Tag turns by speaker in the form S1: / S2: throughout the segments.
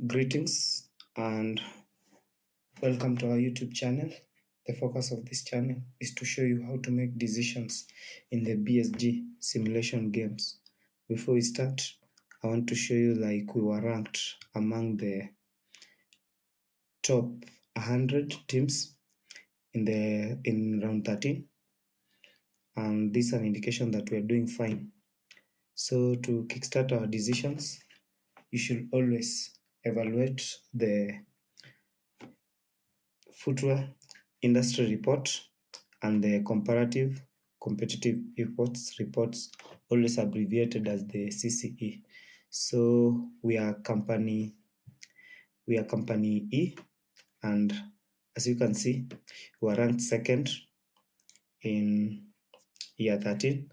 S1: Greetings and welcome to our YouTube channel. The focus of this channel is to show you how to make decisions in the BSG simulation games. Before we start, I want to show you we were ranked among the top 100 teams in round 13, and this is an indication that we're doing fine. So to kickstart our decisions, you should always evaluate the footwear industry report and the comparative competitive reports, always abbreviated as the CCE. So we are company E, and as you can see, we are ranked second in year 13,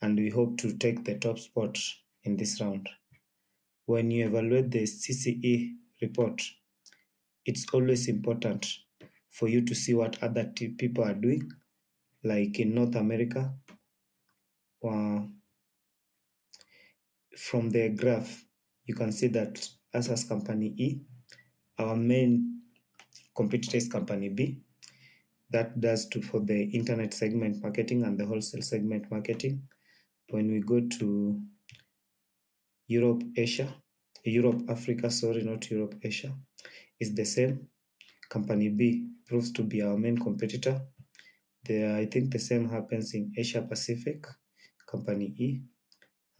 S1: and we hope to take the top spot in this round. When you evaluate the CCE report, it's always important for you to see what other people are doing. Like in North America, from the graph, you can see that us as company E, our main competitor is company B. That does for the internet segment marketing and the wholesale segment marketing. When we go to Europe, Africa, not Europe, Asia, is the same. Company B proves to be our main competitor. I think the same happens in Asia Pacific, company E.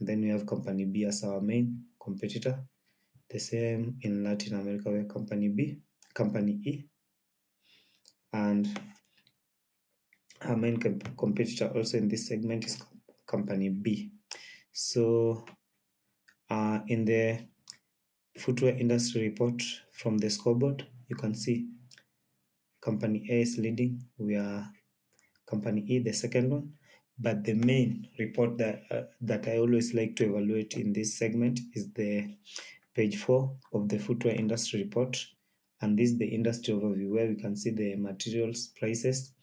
S1: And then we have company B as our main competitor. The same in Latin America, where company E, and our main competitor also in this segment is company B. So in the footwear industry report from the scoreboard, you can see company A is leading. We are company E, the second one. But the main report that I always like to evaluate in this segment is the page 4 of the footwear industry report. And this is the industry overview, where we can see the materials prices,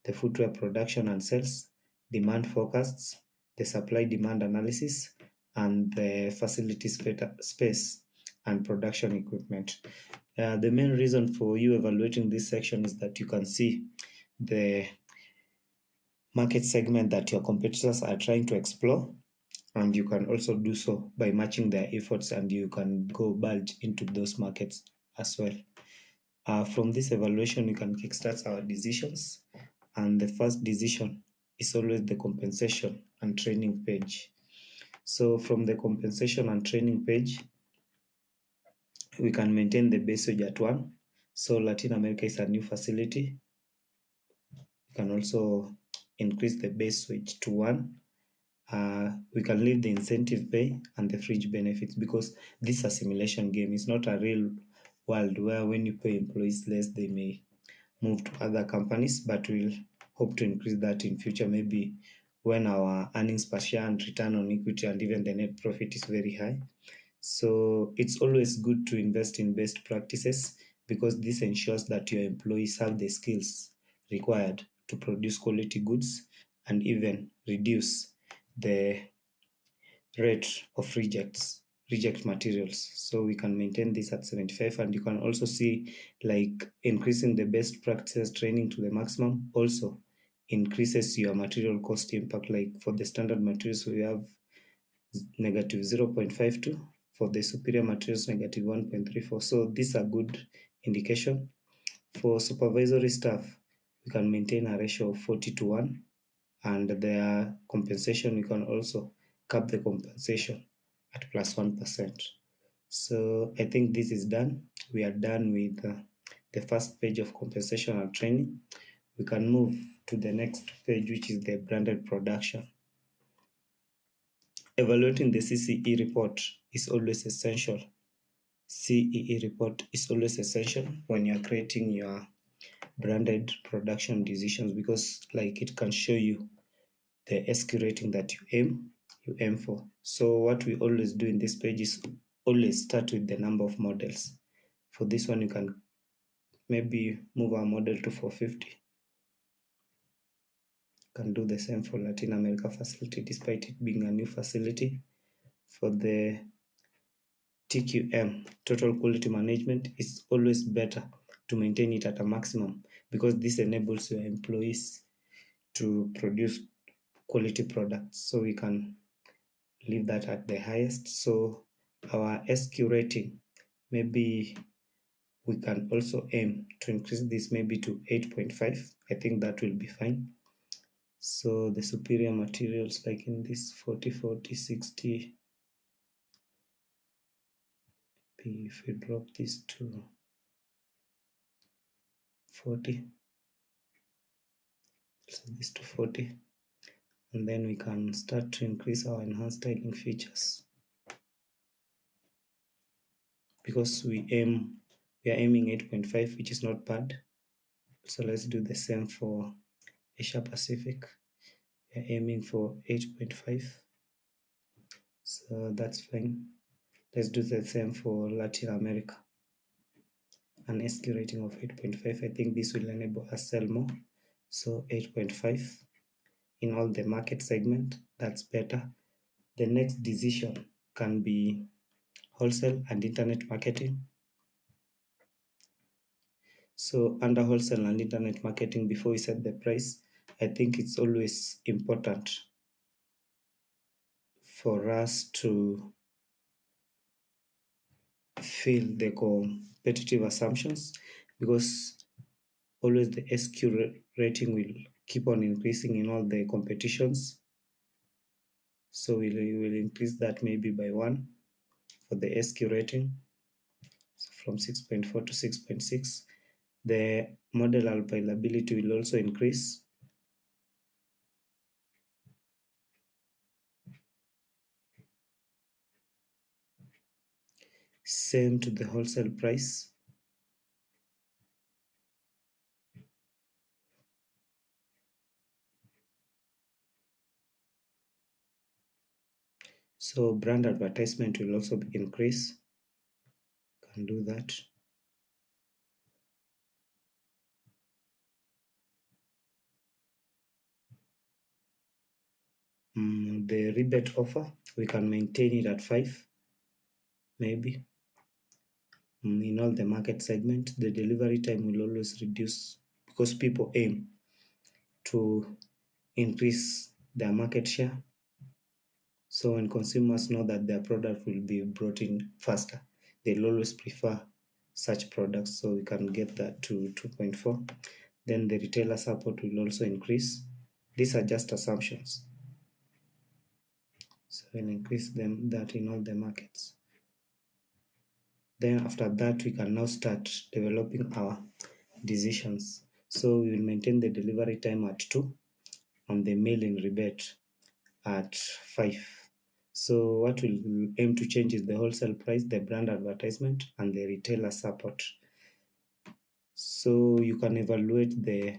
S1: the footwear production and sales, demand forecasts, the supply-demand analysis, and the facilities space and production equipment. The main reason for you evaluating this section is that you can see the market segment that your competitors are trying to explore, and you can also do so by matching their efforts, and you can go bulge into those markets as well. From this evaluation, you can kickstart our decisions, and the first decision is always the compensation and training page. So from the compensation and training page, we can maintain the base wage at 1. So Latin America is a new facility. We can also increase the base wage to 1. We can leave the incentive pay and the fringe benefits, because this is a simulation game. It's not a real world where when you pay employees less, they may move to other companies, but we'll hope to increase that in future, maybe when our earnings per share and return on equity and even the net profit is very high. So it's always good to invest in best practices, because this ensures that your employees have the skills required to produce quality goods and even reduce the rate of reject materials. So we can maintain this at 75, and you can also see increasing the best practices training to the maximum also increases your material cost impact. Like for the standard materials, we have negative 0.52, for the superior materials negative 1.34. So these are good indication. For supervisory staff, we can maintain a ratio of 40:1, and their compensation, we can also cap the compensation at plus 1%. So I think this is done. We are done with the first page of compensation and training. We can move to the next page, which is the branded production. Evaluating the CCE report is always essential. CEE report is always essential when you're creating your branded production decisions, because it can show you the SQ rating that you aim for. So what we always do in this page is always start with the number of models. For this one, you can maybe move our model to 450. You can do the same for Latin America facility, despite it being a new facility. For the TQM, total quality management, is always better to maintain it at a maximum, because this enables your employees to produce quality products. So we can leave that at the highest. So our SQ rating, maybe we can also aim to increase this maybe to 8.5. I think that will be fine. So the superior materials, like in this 40, 40, 60, if we drop this to 40, so this to 40, and then we can start to increase our enhanced styling features, because we are aiming 8.5, which is not bad. So let's do the same for Asia Pacific. We are aiming for 8.5, so that's fine. Let's do the same for Latin America. An SQ rating of 8.5. I think this will enable us sell more. So 8.5 in all the market segment, that's better. The next decision can be wholesale and internet marketing. So under wholesale and internet marketing, before we set the price, I think it's always important for us to fill the competitive assumptions, because always the SQ rating will keep on increasing in all the competitions. So we will increase that maybe by 1 for the SQ rating, so from 6.4 to 6.6. The model availability will also increase. Same to the wholesale price. So brand advertisement will also increase. Can do that. The rebate offer, we can maintain it at 5, maybe. In all the market segment, the delivery time will always reduce, because people aim to increase their market share. So when consumers know that their product will be brought in faster, they'll always prefer such products. So we can get that to 2.4. Then the retailer support will also increase. These are just assumptions. So we'll increase that in all the markets. Then after that, we can now start developing our decisions. So we will maintain the delivery time at 2 and the mail-in rebate at 5. So what we'll aim to change is the wholesale price, the brand advertisement, and the retailer support. So you can evaluate the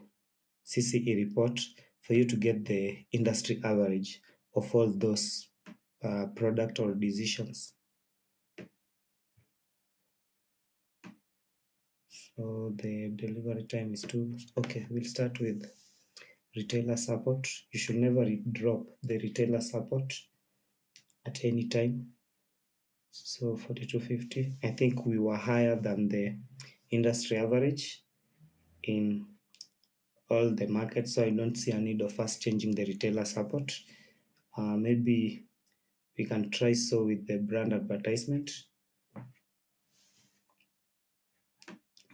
S1: CCE report for you to get the industry average of all those product or decisions. So the delivery time is 2. Okay, we'll start with retailer support. You should never drop the retailer support at any time. So 4250, I think we were higher than the industry average in all the markets, so I don't see a need of us changing the retailer support. Maybe we can try so with the brand advertisement.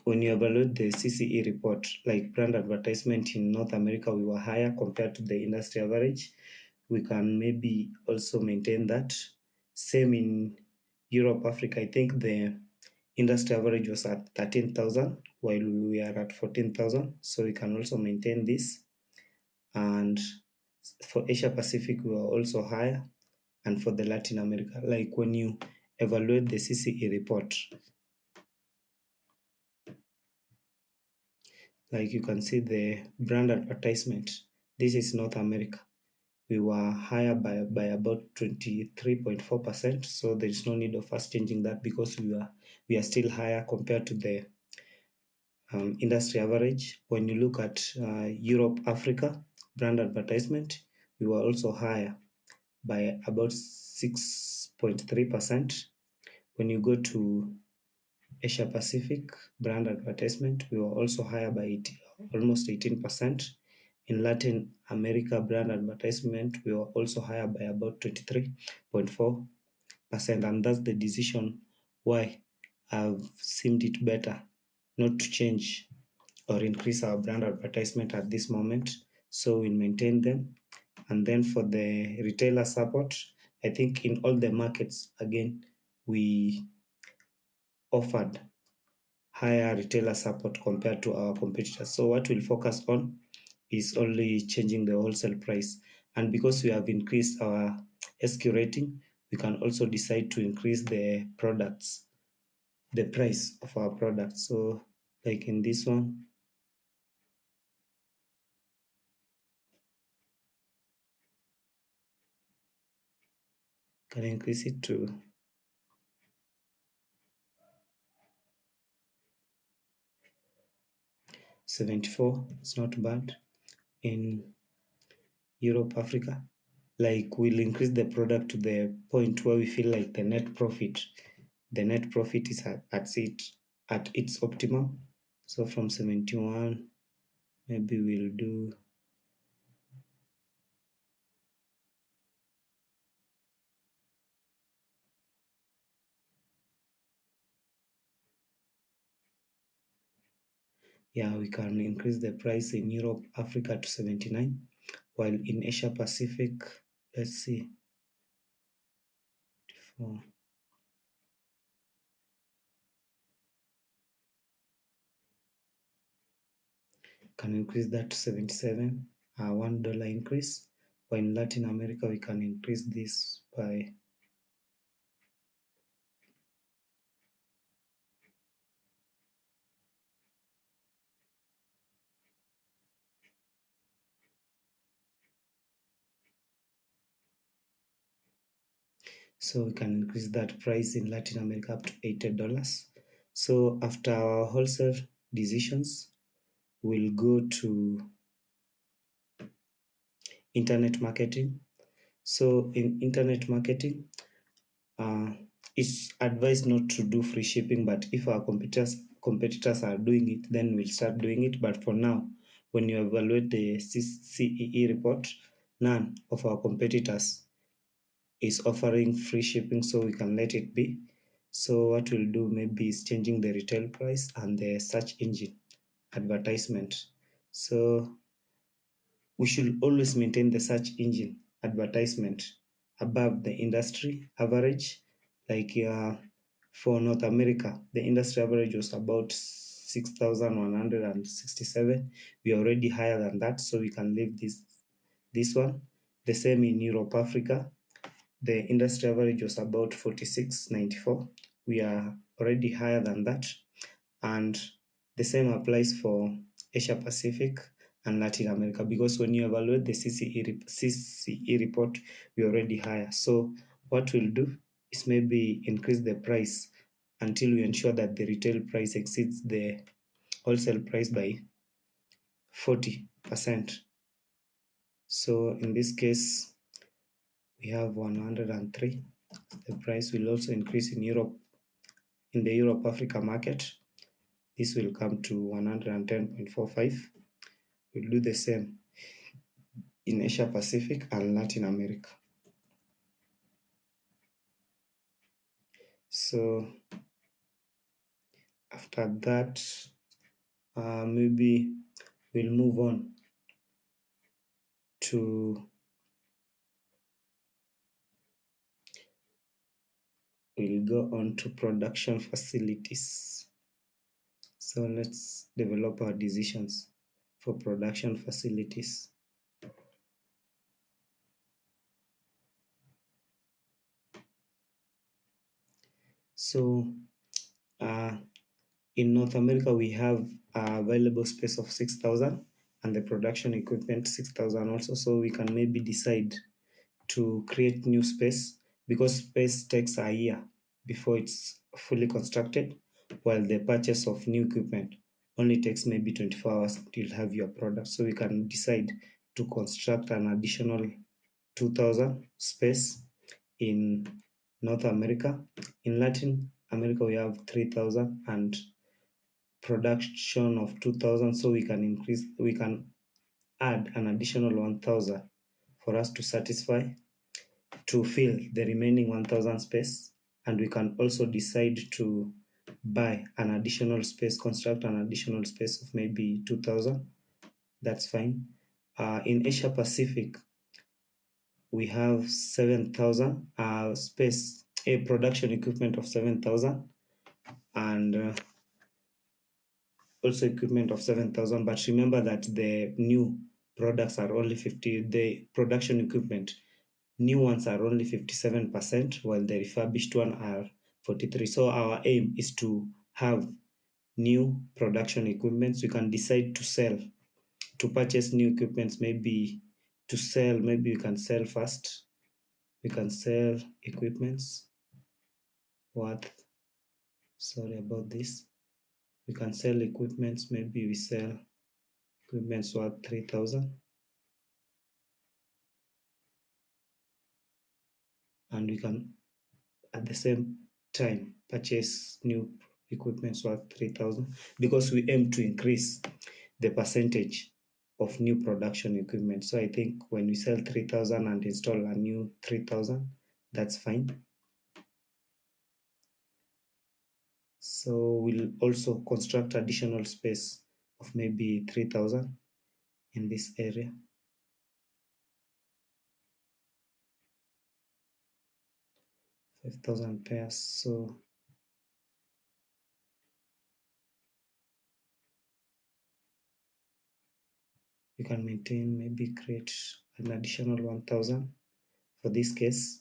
S1: When you evaluate the CCE report, like brand advertisement in North America, we were higher compared to the industry average. We can maybe also maintain that. Same in Europe, Africa. I think the industry average was at 13,000 while we are at 14,000. So we can also maintain this. And for Asia Pacific, we are also higher. And for the Latin America, like when you evaluate the CCE report, like you can see the brand advertisement, this is North America. We were higher by about 23.4%. So there is no need of us changing that, because we are still higher compared to the industry average. When you look at Europe, Africa, brand advertisement, we were also higher by about 6.3%, When you go to Asia Pacific brand advertisement, we were also higher by almost 18%. In Latin America brand advertisement, we were also higher by about 23.4%. And that's the decision why I've seemed it better not to change or increase our brand advertisement at this moment. So we'll maintain them. And then for the retailer support, I think in all the markets, again, we offered higher retailer support compared to our competitors. So what we'll focus on is only changing the wholesale price. And because we have increased our SQ rating, we can also decide to increase the products, the price of our products. So like in this one, can increase it to 74. It's not bad. In Europe, Africa, like we'll increase the product to the point where we feel like the net profit is at its optimum. So from 71, maybe we'll do, yeah, we can increase the price in Europe, Africa to 79, while in Asia Pacific, let's see, for can increase that to 77, $1 increase. While in Latin America, we can increase this by, so we can increase that price in Latin America up to $80. So after our wholesale decisions, we'll go to internet marketing. So in internet marketing, uh, it's advised not to do free shipping, but if our competitors are doing it, then we'll start doing it. But for now, when you evaluate the CEE report, none of our competitors is offering free shipping, so we can let it be. So what we'll do maybe is changing the retail price and the search engine advertisement. So we should always maintain the search engine advertisement above the industry average. Like for North America, the industry average was about 6,167. We are already higher than that, so we can leave this one. The same in Europe, Africa. The industry average was about 46.94. We are already higher than that. And the same applies for Asia Pacific and Latin America, because when you evaluate the CCE report, we're already higher. So what we'll do is maybe increase the price until we ensure that the retail price exceeds the wholesale price by 40%. So in this case, we have 103. The price will also increase in Europe, in the Europe Africa market. This will come to 110.45. We'll do the same in Asia Pacific and Latin America. So after that, maybe we'll move on to production facilities. So let's develop our decisions for production facilities. So in North America, we have available space of 6,000 and the production equipment 6,000 also. So we can maybe decide to create new space, because space takes a year before it's fully constructed, while the purchase of new equipment only takes maybe 24 hours till you have your product. So we can decide to construct an additional 2,000 space in North America. In Latin America, we have 3,000 and production of 2,000. So we can add an additional 1,000 for us to satisfy, to fill the remaining 1,000 space. And we can also decide to buy an additional space, construct an additional space of maybe 2,000. That's fine. In Asia Pacific, we have 7,000 space, a production equipment of 7,000, and also equipment of 7,000. But remember that the new products are only 50, the production equipment, new ones are only 57%, while the refurbished one are 43. So our aim is to have new production equipments. We can decide to sell, to purchase new equipments, maybe to sell, maybe we can sell first. We can sell equipments worth, sorry about this. We can sell equipments, maybe we sell equipments worth 3,000. And we can at the same time purchase new equipments worth 3,000, because we aim to increase the percentage of new production equipment. So I think when we sell 3,000 and install a new 3,000, that's fine. So we'll also construct additional space of maybe 3,000 in this area. Five thousand pairs. So we can maintain, maybe create an additional 1,000 for this case.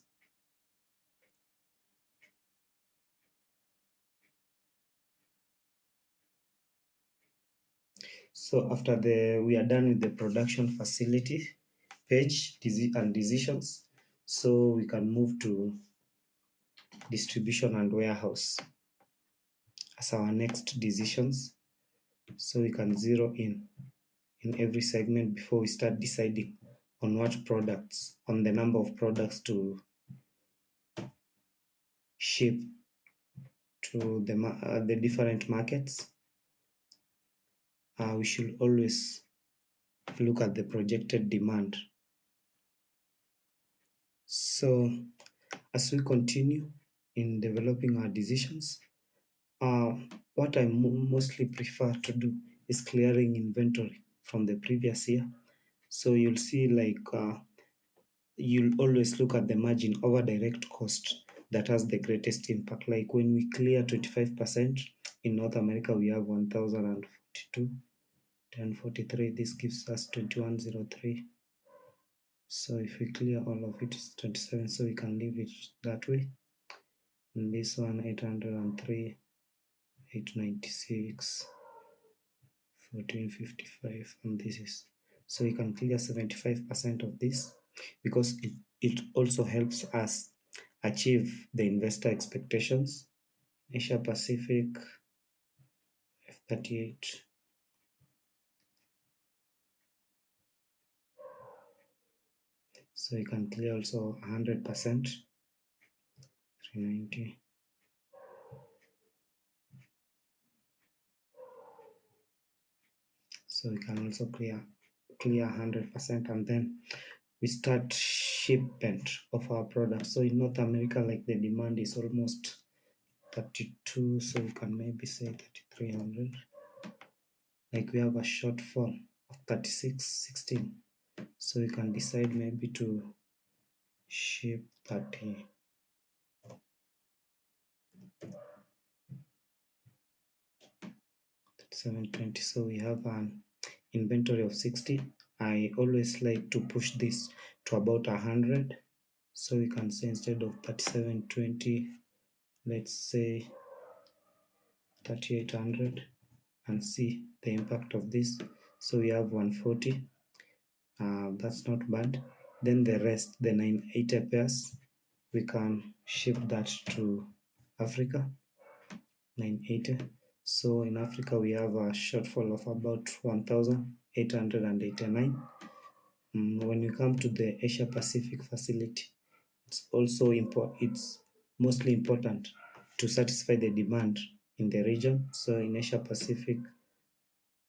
S1: So after we are done with the production facility page and decisions, so we can move to distribution and warehouse as our next decisions. So we can zero in every segment before we start deciding on what products, on the number of products to ship to the different markets. We should always look at the projected demand. So as we continue in developing our decisions, what I mostly prefer to do is clearing inventory from the previous year. So you'll see, like, you'll always look at the margin over direct cost that has the greatest impact. Like when we clear 25% in North America, we have 1,042, 1043. This gives us 2103. So if we clear all of it, it's 27. So we can leave it that way. And this one, 803, 896, 1455, and this is, so we can clear 75% of this, because it also helps us achieve the investor expectations. Asia Pacific, F38. So we can clear also 100%, 390. So we can also clear 100%, and then we start shipment of our products. So in North America, like, the demand is almost 32, so we can maybe say 3,300. Like we have a shortfall of 3616, so we can decide maybe to ship 3720. So we have an inventory of 60. I always like to push this to about 100, so we can say instead of 3720, let's say 3800, and see the impact of this. So we have 140. That's not bad. Then the rest, the 980 pairs, we can ship that to Africa. 980. So in Africa we have a shortfall of about 1,889. When we come to the Asia Pacific facility, it's also important. mostly important to satisfy the demand in the region. So in Asia Pacific,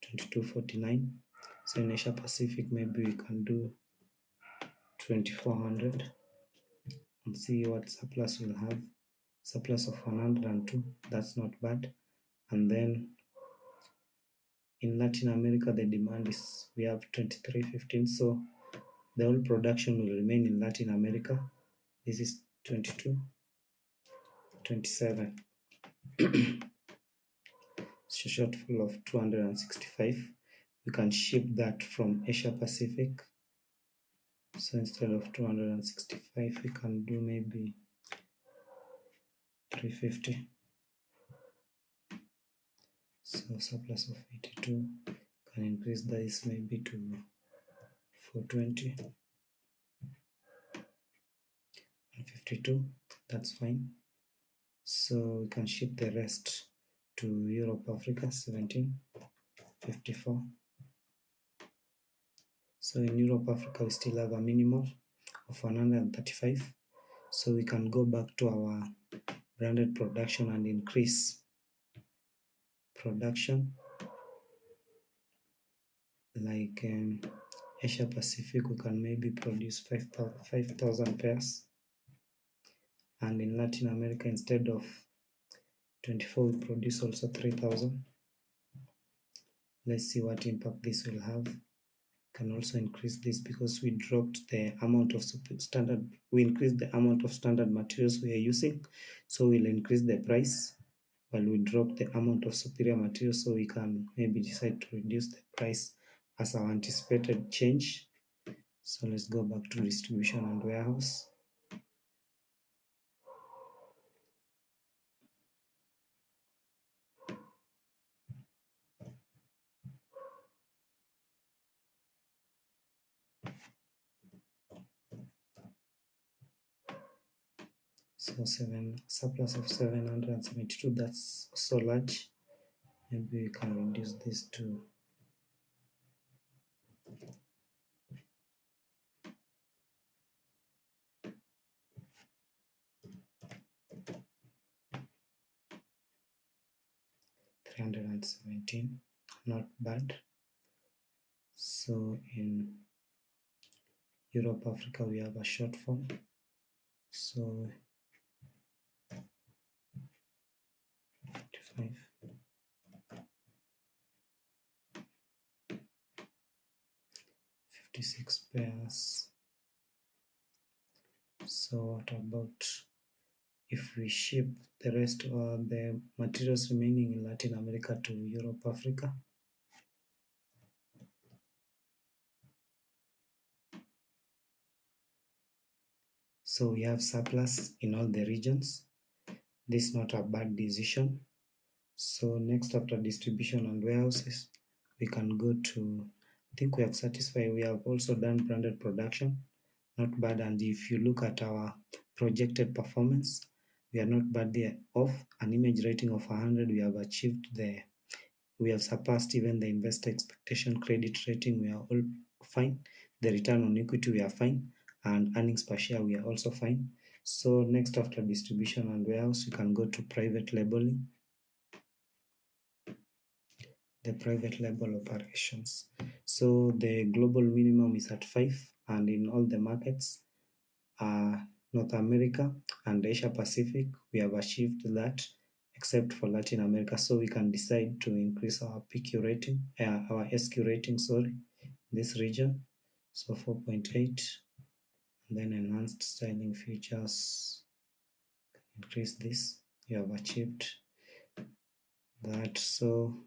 S1: 2249. So in Asia Pacific, maybe we can do 2400 and see what surplus we'll have. Surplus of 102, that's not bad. And then in Latin America, the demand is, we have 2315, so the whole production will remain in Latin America. This is 22, 27. It's a shortfall of 265. We can ship that from Asia Pacific. So instead of 265, we can do maybe 350. So surplus of 82, can increase this maybe to 420 and 52. That's fine. So we can ship the rest to Europe, Africa, 1754. So in Europe, Africa, we still have a minimum of 135. So we can go back to our branded production and increase production. Like Asia Pacific, we can maybe produce 5,000 pairs. And in Latin America, instead of 24, we produce also 3,000. Let's see what impact this will have. Can also increase this because we dropped the amount of standard, we increased the amount of standard materials we are using, so we'll increase the price while we drop the amount of superior materials, so we can maybe decide to reduce the price as our anticipated change. So let's go back to distribution and warehouse. So surplus of 772, that's so large. Maybe we can reduce this to 317, not bad. So in Europe, Africa, we have a shortfall. So 55, 56 pairs. So what about if we ship the rest of the materials remaining in Latin America to Europe, Africa? So we have surplus in all the regions. This is not a bad decision. So next, after distribution and warehouses, we can go to, I think we have satisfied, we have also done branded production, not bad. And if you look at our projected performance, we are not bad there. Off an image rating of 100, we have achieved we have surpassed even the investor expectation. Credit rating, we are all fine. The return on equity, we are fine. And earnings per share, we are also fine. So next, after distribution and warehouse, we can go to private labeling. The private label operations. So the global minimum is at 5, and in all the markets, North America and Asia Pacific, we have achieved that, except for Latin America. So we can decide to increase our PQ rating, our SQ rating, sorry, this region. So 4.8, and then enhanced styling features, increase this. You have achieved that. So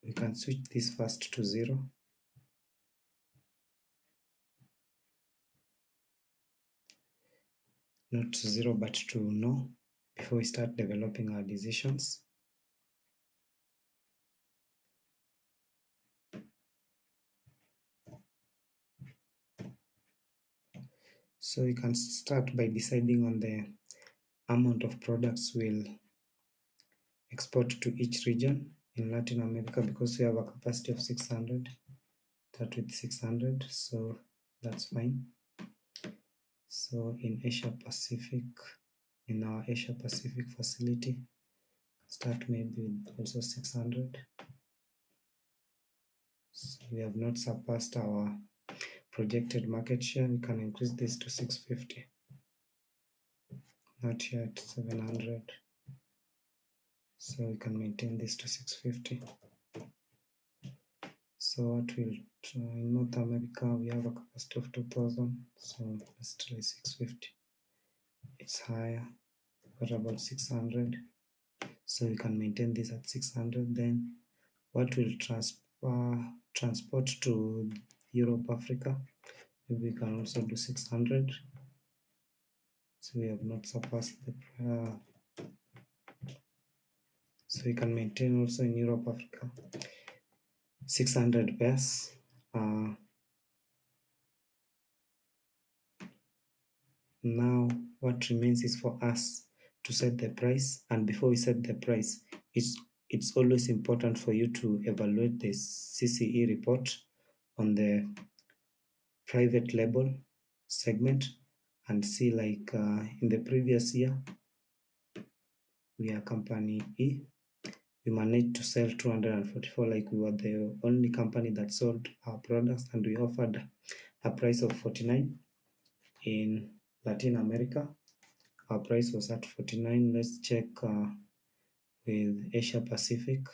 S1: we can switch this first to 0. Not to 0, but to no, before we start developing our decisions. So we can start by deciding on the amount of products we'll export to each region. In Latin America, because we have a capacity of 600, start with 600, so that's fine. So in Asia Pacific, in our Asia Pacific facility, start maybe with also 600. So we have not surpassed our projected market share. We can increase this to 650. Not yet 700. So we can maintain this to 650. So what we'll try in North America, we have a capacity of 2000. So let's try 650. It's higher. What about 600? So we can maintain this at 600. Then what will transport to Europe, Africa? Maybe we can also do 600. So we have not surpassed the so we can maintain also in Europe, Africa, 600 pairs. Now what remains is for us to set the price, and before we set the price, it's always important for you to evaluate the CCE report on the private label segment and see, like in the previous year, we are company E, we managed to sell 244, like we were the only company that sold our products, and we offered a price of 49. In Latin America, our price was at 49. Let's check with Asia Pacific.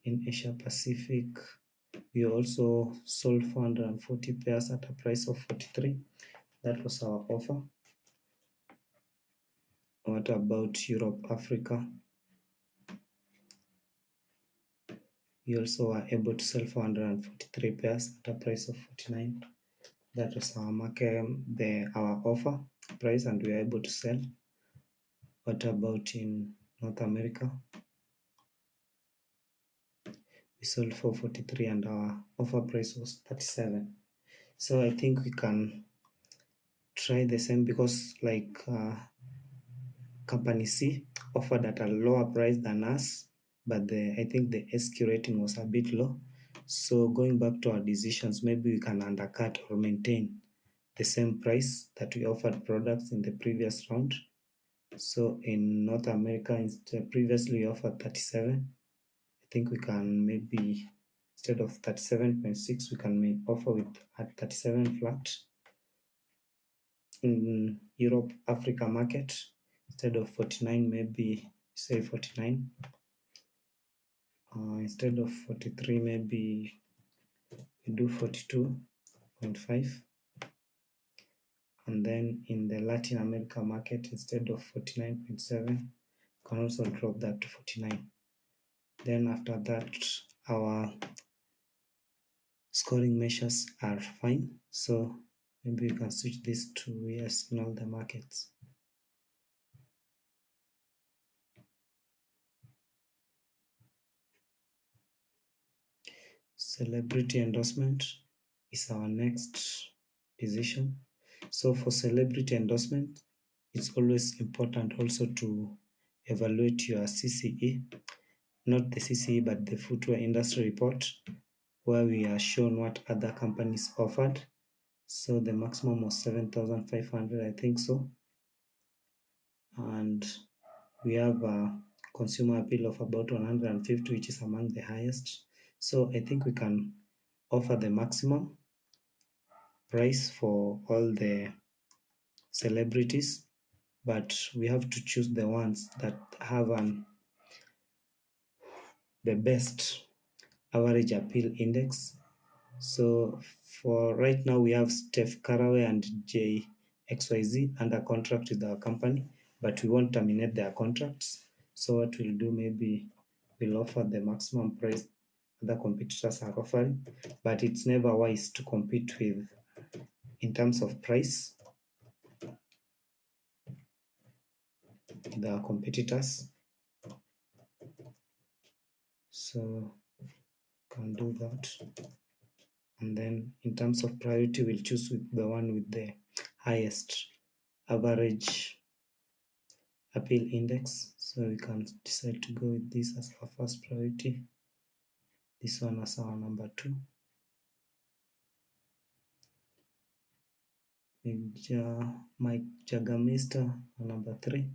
S1: In Asia Pacific, we also sold 440 pairs at a price of 43. That was our offer. What about Europe, Africa? We also were able to sell 443 pairs at a price of 49. That was our market, our offer price, and we were able to sell. What about in North America? We sold 443 and our offer price was 37. So I think we can try the same, because like company C offered at a lower price than us, but I think the SQ rating was a bit low. So going back to our decisions, maybe we can undercut or maintain the same price that we offered products in the previous round. So in North America, previously we offered 37. I think we can maybe, instead of 37.6, we can offer with at 37 flat. In Europe, Africa market, instead of 49, maybe say 49. Instead of 43, maybe we do 42.5. And then in the Latin America market, instead of 49.7, can also drop that to 49. Then after that, our scoring measures are fine. So maybe we can switch this to yes in all the markets. Celebrity endorsement is our next decision. So for celebrity endorsement, it's always important also to evaluate your CCE, not the CCE, but the footwear industry report, where we are shown what other companies offered. So the maximum was 7,500, I think so. And we have a consumer appeal of about 150, which is among the highest. So I think we can offer the maximum price for all the celebrities, but we have to choose the ones that have the best average appeal index. So for right now, we have Steph Curry and JXYZ under contract with our company, but we won't terminate their contracts. So what we'll do, maybe we'll offer the maximum price other competitors are offering, but it's never wise to compete with, in terms of price, with our competitors. So can do that. And then in terms of priority, we'll choose with the one with the highest average appeal index. So we can decide to go with this as our first priority, this one as our number 2. Mike Jagamista on number 3.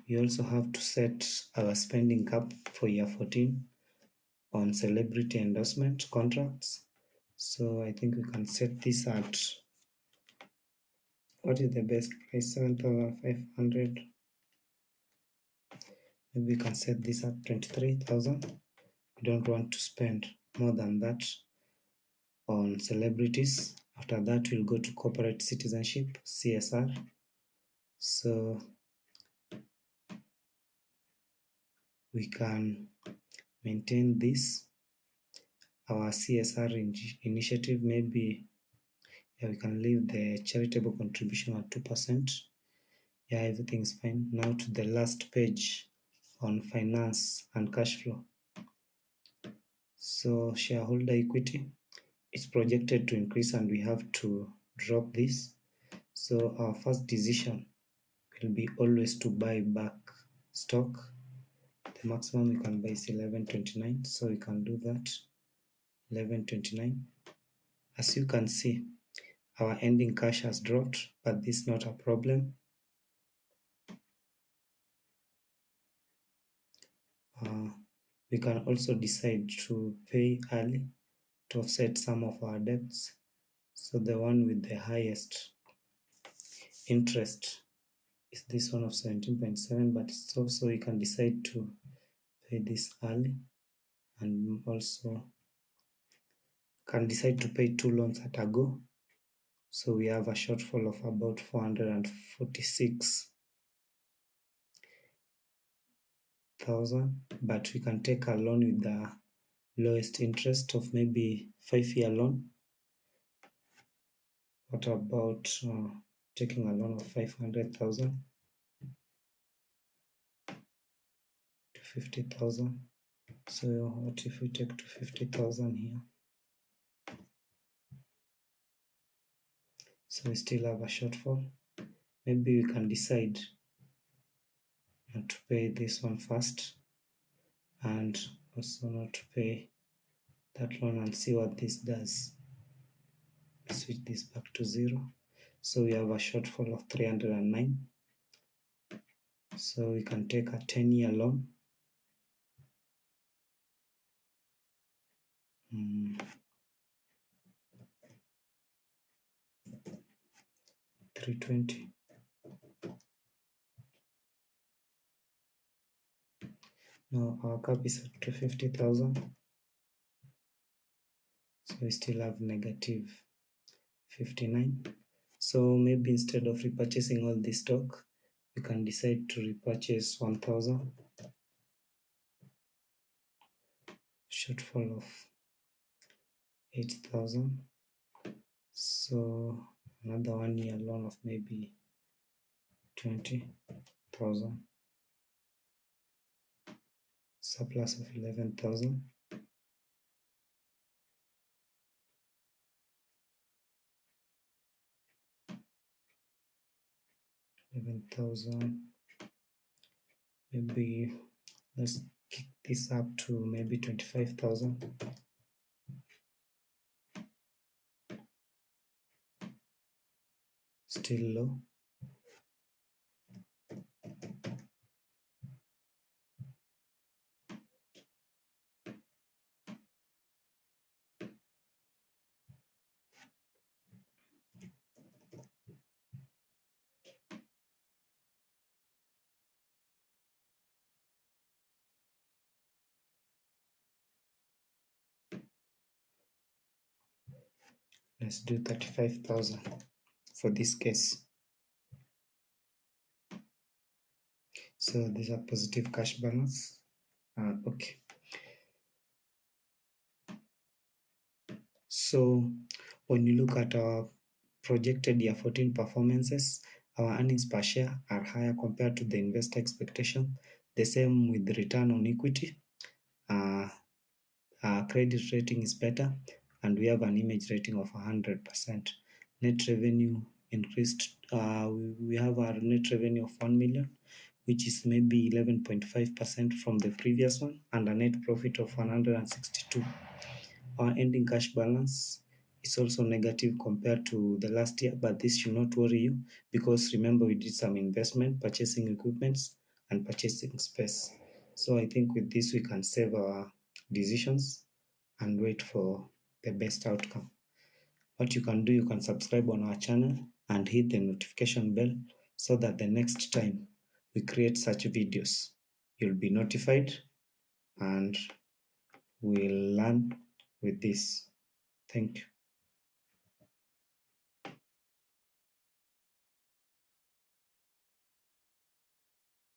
S1: We also have to set our spending cap for year 14 on celebrity endorsement contracts. So I think we can set this at, what is the best price? 7,500. Maybe we can set this at 23,000. We don't want to spend more than that on celebrities. After that, we'll go to corporate citizenship, CSR. So we can maintain this, our CSR initiative. Maybe we can leave the charitable contribution at 2%. Yeah, everything's fine. Now to the last page on finance and cash flow. So shareholder equity is projected to increase and we have to drop this. So our first decision will be always to buy back stock. The maximum we can buy is 11.29, so we can do that. 11.29. As you can see, our ending cash has dropped, but this is not a problem. We can also decide to pay early to offset some of our debts. So the one with the highest interest is this one of 17.7, but it's also we can decide to pay this early, and also can decide to pay 2 loans at a go. So we have a shortfall of about 446,000, but we can take a loan with the lowest interest of maybe 5-year loan. What about taking a loan of 500,000 to 50,000? So what if we take to 50,000 here? So we still have a shortfall. Maybe we can decide not to pay this one first and also not to pay that loan and see what this does. Switch this back to 0. So we have a shortfall of 309. So we can take a 10-year loan. 320. Now our cap is at 250,000. So we still have negative 59. So maybe instead of repurchasing all this stock, we can decide to repurchase 1,000. Shortfall of 8,000. So another 1-year loan of maybe 20,000. Surplus of 11,000. 11,000. Maybe let's kick this up to maybe 25,000. Still low. Let's do 35,000 for this case. So these are positive cash balance. Okay. So when you look at our projected year 14 performances, our earnings per share are higher compared to the investor expectation. The same with the return on equity. Our credit rating is better, and we have an image rating of 100%. Net revenue increased. We have our net revenue of 1 million, which is maybe 11.5% from the previous one, and a net profit of 162. Our ending cash balance is also negative compared to the last year, but this should not worry you because remember we did some investment, purchasing equipments and purchasing space. So I think with this we can save our decisions and wait for the best outcome. What you can do, you can subscribe on our channel and hit the notification bell so that the next time we create such videos, you'll be notified and we'll learn with this. Thank you.